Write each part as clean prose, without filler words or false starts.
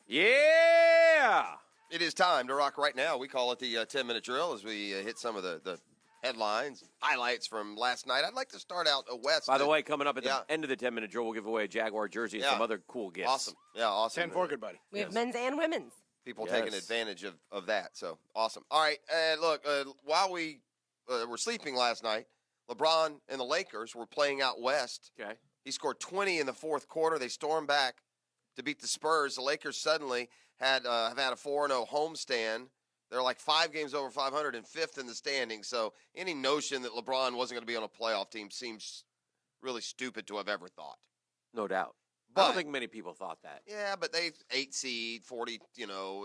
Yeah! It is time to rock right now. We call it the 10-minute drill as we hit some of the headlines, highlights from last night. I'd like to start out west. By the way, coming up at the end of the 10-minute drill, we'll give away a Jaguar jersey and some other cool gifts. Awesome. Yeah, awesome. 10-4, good buddy. We have men's and women's. People taking advantage of that. So, awesome. All right, look, while we were sleeping last night, LeBron and the Lakers were playing out west. Okay. He scored 20 in the fourth quarter. They stormed back to beat the Spurs. The Lakers suddenly have had a 4-0 homestand. They're like 5 games over 500 and 5th in the standings. So any notion that LeBron wasn't going to be on a playoff team seems really stupid to have ever thought. No doubt. But, I don't think many people thought that. Yeah, but they 8 seed, 40,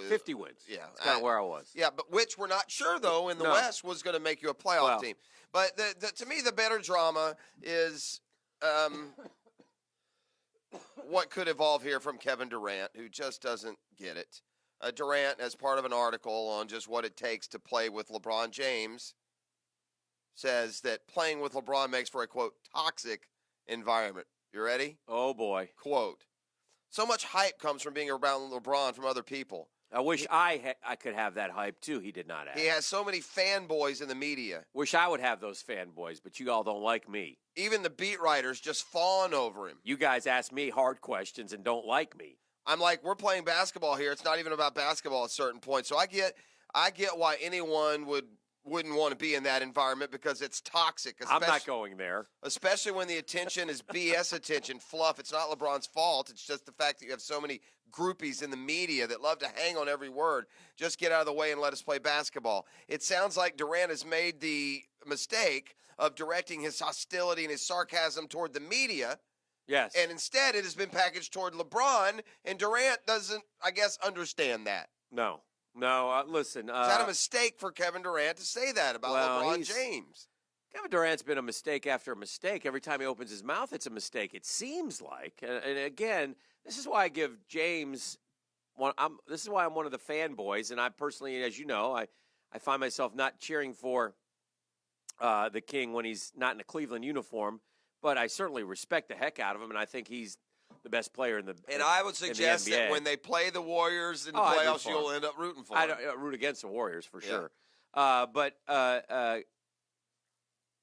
50 wins. Yeah. That's kind of where I was. Yeah, but which we're not sure, though, in the West was going to make you a playoff team. But to me, the better drama is what could evolve here from Kevin Durant, who just doesn't get it. Durant, as part of an article on just what it takes to play with LeBron James, says that playing with LeBron makes for a, quote, toxic environment. You ready? Oh, boy. Quote, so much hype comes from being around LeBron from other people. I wish I could have that hype, too. He did not have. He has so many fanboys in the media. Wish I would have those fanboys, but you all don't like me. Even the beat writers just fawn over him. You guys ask me hard questions and don't like me. I'm like, we're playing basketball here. It's not even about basketball at a certain point. So I get why anyone wouldn't want to be in that environment because it's toxic. I'm not going there. Especially when the attention is BS attention, fluff. It's not LeBron's fault. It's just the fact that you have so many groupies in the media that love to hang on every word. Just get out of the way and let us play basketball. It sounds like Durant has made the mistake of directing his hostility and his sarcasm toward the media. Yes. And instead it has been packaged toward LeBron, and Durant doesn't, I guess, understand that. No, listen. Is that a mistake for Kevin Durant to say that about LeBron James? Kevin Durant's been a mistake after mistake. Every time he opens his mouth, it's a mistake, it seems like. And again, this is why I give James this is why I'm one of the fanboys, and I personally, as you know, I find myself not cheering for the King when he's not in a Cleveland uniform, but I certainly respect the heck out of him, and I think he's the best player in the NBA. And I would suggest that when they play the Warriors in the playoffs, you'll end up rooting for them. I root against the Warriors for sure. But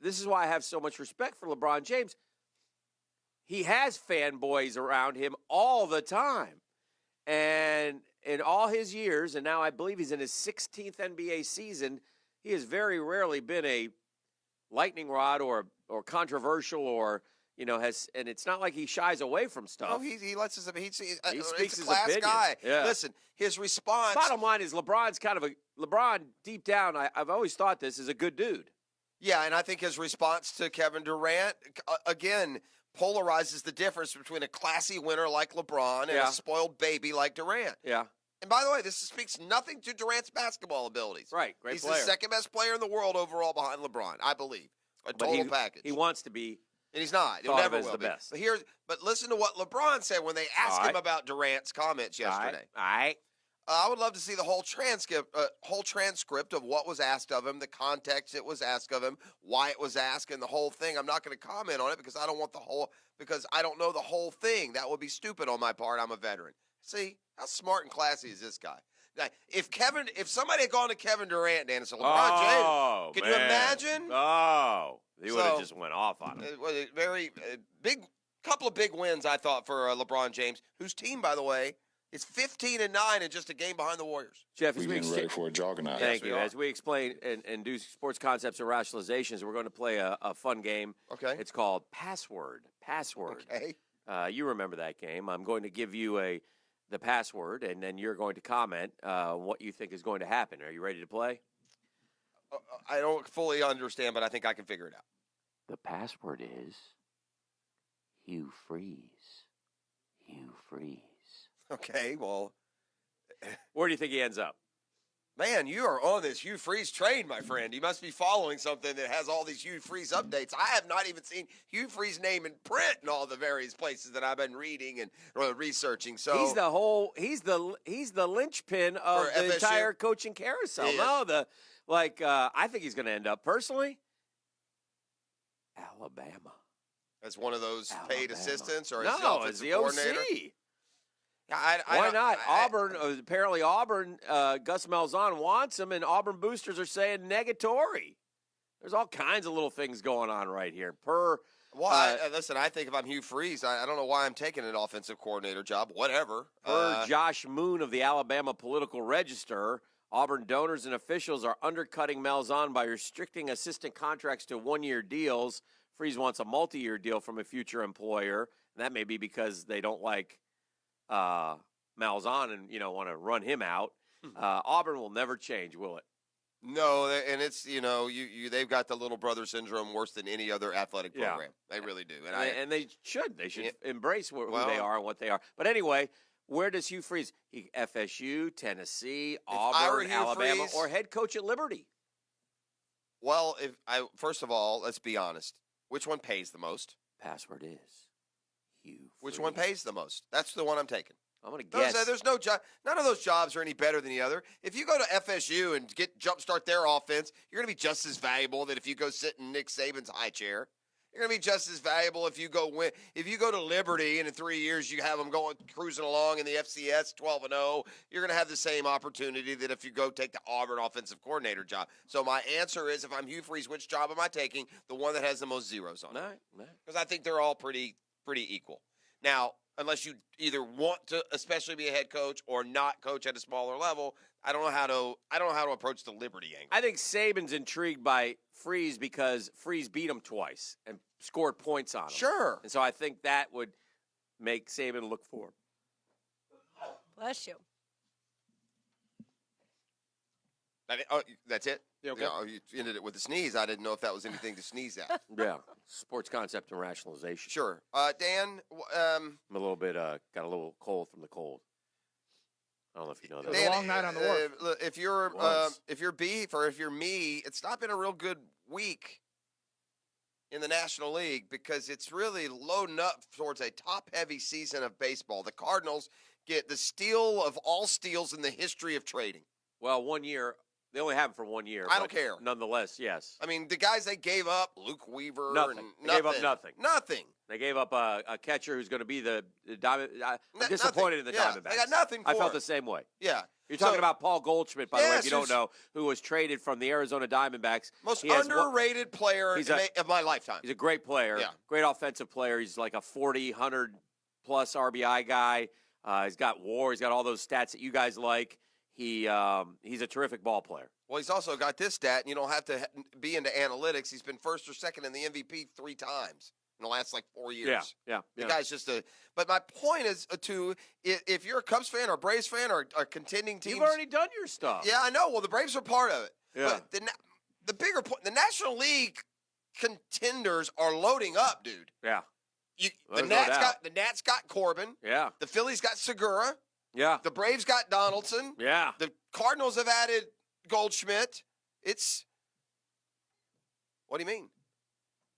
this is why I have so much respect for LeBron James. He has fanboys around him all the time. And in all his years, and now I believe he's in his 16th NBA season, he has very rarely been a lightning rod or controversial or and it's not like he shies away from stuff. No, he lets us. He speaks his class opinion. Guy. Yeah. Listen, his response. Bottom line is LeBron deep down. I've always thought this is a good dude. Yeah, and I think his response to Kevin Durant again polarizes the difference between a classy winner like LeBron and a spoiled baby like Durant. Yeah. And by the way, this speaks nothing to Durant's basketball abilities. Right, great He's player. the second best player in the world overall behind LeBron, I believe. A total package. He wants to be. And he's not. He'll never will the be. Best. But listen to what LeBron said when they asked him about Durant's comments yesterday. All right. I would love to see the whole transcript of what was asked of him, the context it was asked of him, why it was asked, and the whole thing. I'm not going to comment on it because I don't know the whole thing. That would be stupid on my part. I'm a veteran. See, how smart and classy is this guy? Now, if somebody had gone to Kevin Durant and said, LeBron James, can you imagine? Oh, he would have just went off on him. It was a very big couple of big wins, I thought, for LeBron James, whose team, by the way, is 15-9 and just a game behind the Warriors. Jeff, we're getting ready for a juggernaut. Thank you. As we explain and do sports concepts and rationalizations, we're going to play a fun game. Okay. It's called Password. Okay. You remember that game. I'm going to give you the password, and then you're going to comment what you think is going to happen. Are you ready to play? I don't fully understand, but I think I can figure it out. The password is Hugh Freeze. Hugh Freeze. Okay, well. Where do you think he ends up? Man, you are on this Hugh Freeze train, my friend. You must be following something that has all these Hugh Freeze updates. I have not even seen Hugh Freeze's name in print in all the various places that I've been reading and researching. So he's the linchpin of the FSU? Entire coaching carousel. No, I think he's going to end up personally Alabama. As one of those paid assistants or as the offensive coordinator? OC. Why not? Auburn, apparently Auburn, Gus Malzahn wants him, and Auburn boosters are saying negatory. There's all kinds of little things going on right here. Listen, I think if I'm Hugh Freeze, I don't know why I'm taking an offensive coordinator job, whatever. Josh Moon of the Alabama Political Register, Auburn donors and officials are undercutting Malzahn by restricting assistant contracts to one-year deals. Freeze wants a multi-year deal from a future employer. And that may be because they don't like Malzahn and, want to run him out. Auburn will never change, will it? No, and it's, they've got the little brother syndrome worse than any other athletic program. Yeah. They really do. And they should. They should embrace who they are and what they are. But anyway, where does Hugh Freeze? FSU, Tennessee, Auburn, Alabama, or head coach at Liberty? Well, first of all, let's be honest. Which one pays the most? Password is Hugh Freeze. Which one pays the most? That's the one I'm taking. I'm going to guess. There's no job. None of those jobs are any better than the other. If you go to FSU and jumpstart their offense, you're going to be just as valuable that if you go sit in Nick Saban's high chair. You're going to be just as valuable if you go win. If you go to Liberty and in 3 years you have them cruising along in the FCS 12-0, you're going to have the same opportunity that if you go take the Auburn offensive coordinator job. So my answer is, if I'm Hugh Freeze, which job am I taking? The one that has the most zeros on it. Because I think they're all pretty equal. Now, unless you either want to especially be a head coach or not coach at a smaller level, I don't know how to approach the Liberty angle. I think Saban's intrigued by Freeze because Freeze beat him twice and scored points on him. Sure. And so I think that would make Saban look for him. Bless you. That's it? Yeah, okay. You ended it with a sneeze. I didn't know if that was anything to sneeze at. Yeah. Sports concept and rationalization. Sure. Dan, I'm a little bit, got a little cold from the cold. I don't know if you know that. It was a long night on the wharf. If you're Beef or if you're me, it's not been a real good week in the National League because it's really loading up towards a top-heavy season of baseball. The Cardinals get the steal of all steals in the history of trading. Well, 1 year. They only have him for 1 year. I don't care. Nonetheless, yes. I mean, the guys they gave up, Luke Weaver. Nothing. They gave up nothing. Nothing. They gave up a catcher who's going to be the Diamond. I'm disappointed in the Diamondbacks. They got nothing for I felt him. the same way. Yeah. You're talking about Paul Goldschmidt, by the way, if you don't know, who was traded from the Arizona Diamondbacks. Most underrated player of my lifetime. He's a great player. Yeah. Great offensive player. He's like a 40, 100-plus RBI guy. He's got WAR. He's got all those stats that you guys like. He's a terrific ball player. Well, he's also got this stat, and you don't have to be into analytics. He's been first or second in the MVP 3 times in the last, 4 years. Yeah. The guy's just But my point is, if you're a Cubs fan or Braves fan or contending teams. You've already done your stuff. Yeah, I know. Well, the Braves are part of it. Yeah. But the bigger point, the National League contenders are loading up, dude. Yeah. The Nats got Corbin. Yeah. The Phillies got Segura. Yeah. The Braves got Donaldson. Yeah. The Cardinals have added Goldschmidt. What do you mean?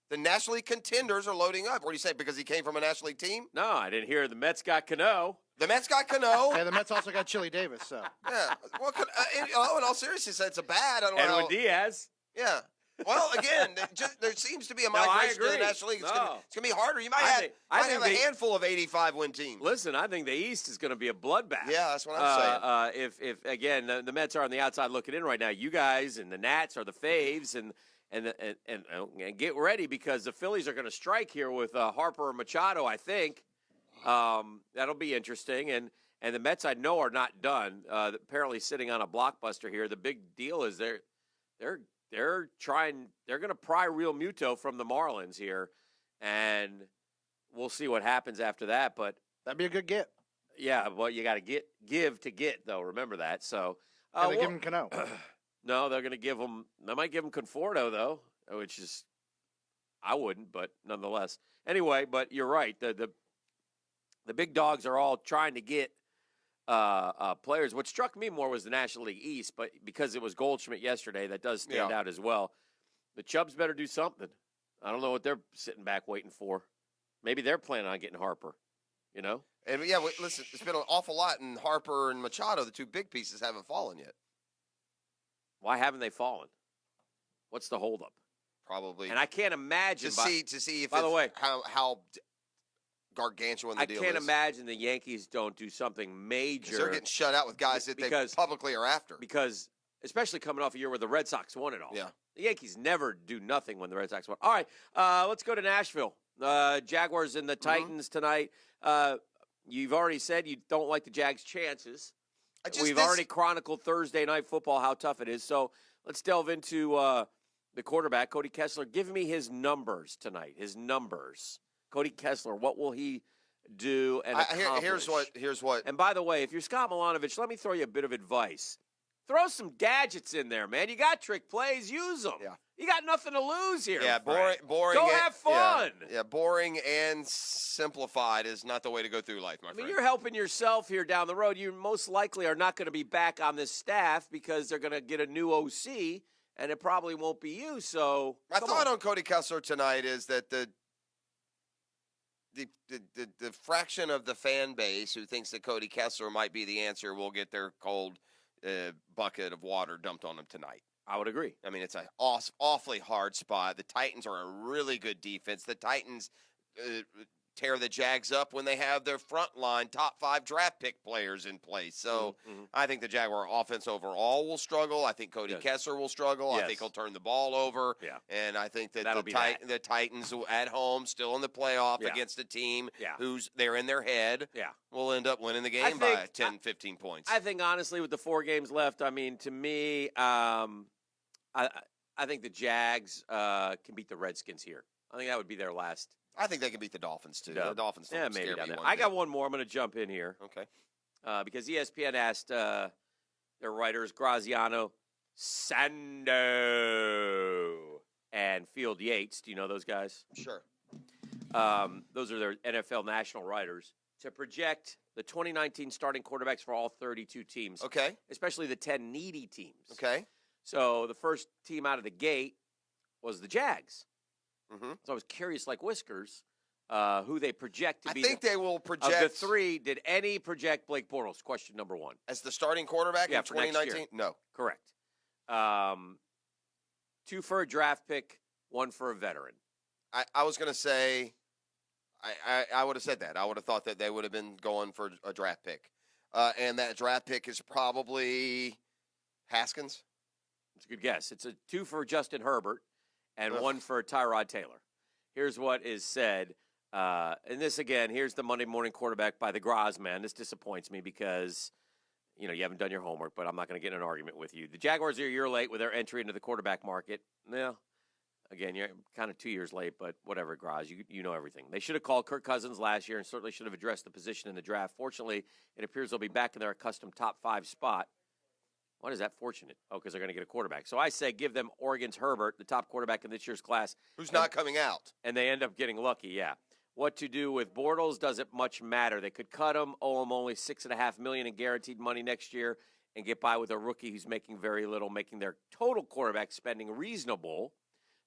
The National League contenders are loading up. What do you say? Because he came from a National League team? No, I didn't hear the Mets got Cano. The Mets got Cano. Yeah, the Mets also got Chili Davis. So yeah. Well, in all seriousness, it's a bad. I don't know. Edwin Diaz. Yeah. Well, again, there seems to be a migration to the National League. It's going to be harder. You might have a handful of 85-win teams. Listen, I think the East is going to be a bloodbath. Yeah, that's what I'm saying. If again, the Mets are on the outside looking in right now. You guys and the Nats are the faves, and get ready because the Phillies are going to strike here with Harper and Machado, I think. That'll be interesting. And the Mets, I know, are not done. Apparently sitting on a blockbuster here. The big deal is they're going to pry Real Muto from the Marlins here, and we'll see what happens after that. But that'd be a good get. Yeah, well, you got to give to get, though. Remember that. So they give him Cano. No, they're going to give him. They might give him Conforto, though, which is I wouldn't, but nonetheless. Anyway, but you're right. The big dogs are all trying to get players. What struck me more was the National League East, but because it was Goldschmidt yesterday, that does stand out as well. The Chubs better do something. I don't know what they're sitting back waiting for. Maybe they're planning on getting Harper, you know? And, listen, it's been an awful lot, and Harper and Machado, the two big pieces, haven't fallen yet. Why haven't they fallen? What's the holdup? Probably. And I can't imagine. To see if, by the way, how gargantuan the I deal can't is. imagine the Yankees don't do something major. They're getting shut out with guys that they publicly are after. Because, especially coming off a year where the Red Sox won it all. Yeah. The Yankees never do nothing when the Red Sox won. All right, let's go to Nashville. Jaguars and the Titans tonight. You've already said you don't like the Jags' chances. We've already chronicled Thursday Night Football, how tough it is. So let's delve into the quarterback, Cody Kessler. Give me his numbers tonight, his numbers. Cody Kessler, what will he do and accomplish? Here's what. And by the way, if you're Scott Milanovic, let me throw you a bit of advice. Throw some gadgets in there, man. You got trick plays, use them. Yeah. You got nothing to lose here. Yeah, boring. Go have fun. Yeah, boring and simplified is not the way to go through life, my friend. I mean, you're helping yourself here down the road. You most likely are not going to be back on this staff because they're going to get a new OC, and it probably won't be you. So my thought on Cody Kessler tonight is that the fraction of the fan base who thinks that Cody Kessler might be the answer will get their cold bucket of water dumped on them tonight. I would agree. I mean, it's an awfully hard spot. The Titans are a really good defense. The Titans tear the Jags up when they have their front line top 5 draft pick players in place. So I think the Jaguar offense overall will struggle. I think Cody Kessler will struggle. Yes. I think he'll turn the ball over. Yeah. And I think that the Titans at home, still in the playoff against a team who's they're in their head, will end up winning the game by 10, 15 points. I think, honestly, with the 4 games left, I mean, to me, I think the Jags can beat the Redskins here. I think that would be their last. I think they can beat the Dolphins, too. The Dolphins don't maybe scare down me there. one I bit. got one more. I'm going to jump in here. Okay. Because ESPN asked their writers, Graziano, Sando, and Field Yates. Do you know those guys? Sure. Those are their NFL national writers, to project the 2019 starting quarterbacks for all 32 teams. Okay. Especially the 10 needy teams. Okay. So the first team out of the gate was the Jags. So I was curious, like Whiskers, who they project to be. I think they will project. Of the 3, did any project Blake Bortles? Question number 1. As the starting quarterback in 2019? No. Correct. 2 for a draft pick, 1 for a veteran. I was going to say, I would have said that. I would have thought that they would have been going for a draft pick. And that draft pick is probably Haskins. It's a good guess. It's a 2 for Justin Herbert and 1 for Tyrod Taylor. Here's what is said. And this, again, here's the Monday morning quarterback by the Graz man. This disappoints me because, you haven't done your homework, but I'm not going to get in an argument with you. The Jaguars are a year late with their entry into the quarterback market. Well, again, you're kind of 2 years late, but whatever, Graz. You know everything. They should have called Kirk Cousins last year and certainly should have addressed the position in the draft. Fortunately, it appears they'll be back in their accustomed top 5 spot. Why is that fortunate? Oh, because they're going to get a quarterback. So I say give them Oregon's Herbert, the top quarterback in this year's class. Who's not coming out. And they end up getting lucky, yeah. What to do with Bortles doesn't much matter. They could cut him, owe him only $6.5 million in guaranteed money next year, and get by with a rookie who's making very little, making their total quarterback spending reasonable.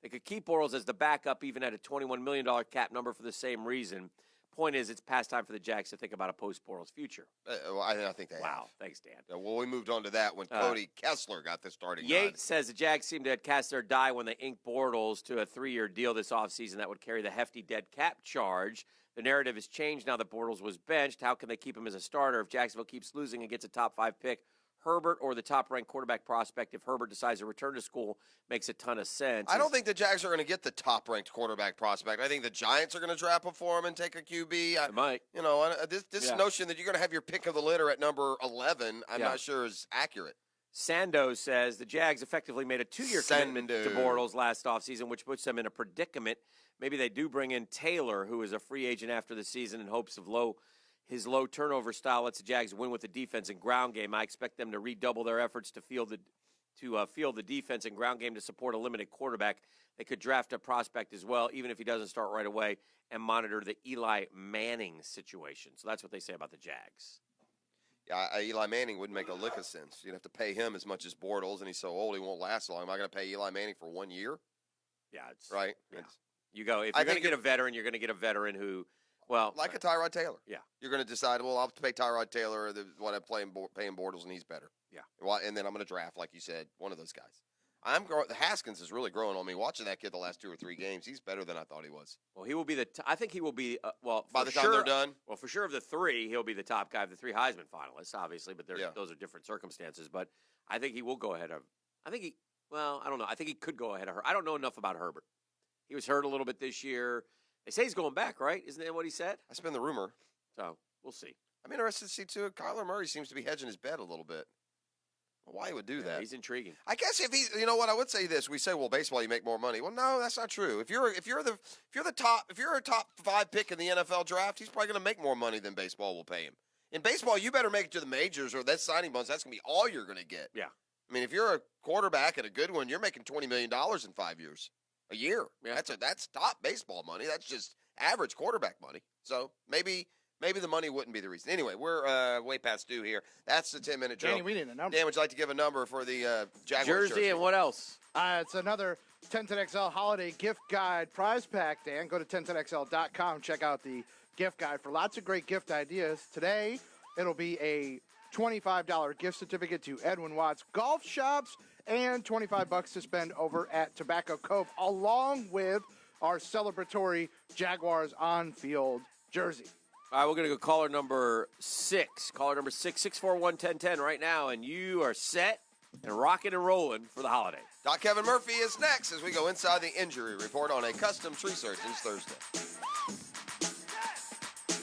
They could keep Bortles as the backup, even at a $21 million cap number for the same reason. Point is, it's past time for the Jags to think about a post-Bortles future. Well, I think they have. Wow, thanks, Dan. Well, we moved on to that when Cody Kessler got the starting Yates says the Jags seem to have cast their die when they inked Bortles to a 3-year deal this offseason that would carry the hefty dead cap charge. The narrative has changed now that Bortles was benched. How can they keep him as a starter if Jacksonville keeps losing and gets a top 5 pick? Herbert or the top-ranked quarterback prospect, if Herbert decides to return to school, makes a ton of sense. I don't think the Jags are going to get the top-ranked quarterback prospect. I think the Giants are going to draft him for him and take a QB. They might. This notion that you're going to have your pick of the litter at number 11, I'm not sure is accurate. Sando says the Jags effectively made a 2-year commitment to Bortles last offseason, which puts them in a predicament. Maybe they do bring in Taylor, who is a free agent after the season, in hopes of his low turnover style lets the Jags win with the defense and ground game. I expect them to redouble their efforts to field the defense and ground game to support a limited quarterback. They could draft a prospect as well, even if he doesn't start right away, and monitor the Eli Manning situation. So that's what they say about the Jags. Yeah, Eli Manning wouldn't make a lick of sense. You'd have to pay him as much as Bortles, and he's so old he won't last long. Am I going to pay Eli Manning for 1 year? Yeah, it's right. Yeah. If you're going to get a veteran, you're going to get a veteran who. Well, like a Tyrod Taylor. Yeah. You're going to decide, well, I'll pay Tyrod Taylor what I'm paying Bortles, and he's better. Yeah. Well, and then I'm going to draft, like you said, one of those guys. Haskins is really growing on me. Watching that kid the last 2 or 3 games, he's better than I thought he was. Well, he will be I think he will be. By the time they're done. Well, for sure of the 3, he'll be the top guy of the 3 Heisman finalists, obviously. But those are different circumstances. But I think he will go ahead of. I think he. Well, I don't know. I think he could go ahead of Herbert. I don't know enough about Herbert. He was hurt a little bit this year. They say he's going back, right? Isn't that what he said? That's been the rumor. So we'll see. I'm interested to see too. Kyler Murray seems to be hedging his bet a little bit. Why he would do that? He's intriguing. I guess if he's, you know what, I would say this. We say, well, baseball, you make more money. Well, no, that's not true. If you're a top 5 pick in the NFL draft, he's probably going to make more money than baseball will pay him. In baseball, you better make it to the majors, or that signing bonus. That's going to be all you're going to get. Yeah. I mean, if you're a quarterback and a good one, you're making $20 million in 5 years, a year. Yeah. That's top baseball money. That's just average quarterback money. So maybe the money wouldn't be the reason. Anyway, we're way past due here. That's the 10-minute drill. Danny, we need a number. Dan, would you like to give a number for the Jaguars jersey and what else? It's another 1010XL holiday gift guide prize pack, Dan. Go to 1010XL.com. Check out the gift guide for lots of great gift ideas. Today, it'll be a $25 gift certificate to Edwin Watts Golf Shops and $25 to spend over at Tobacco Cove, along with our celebratory Jaguars on-field jersey. All right, we're going to go caller number 6. Caller number 6, 641-1010 right now, and you are set and rocking and rolling for the holiday. Doc Kevin Murphy is next as we go inside the injury report on a Custom Tree Surgeons Thursday.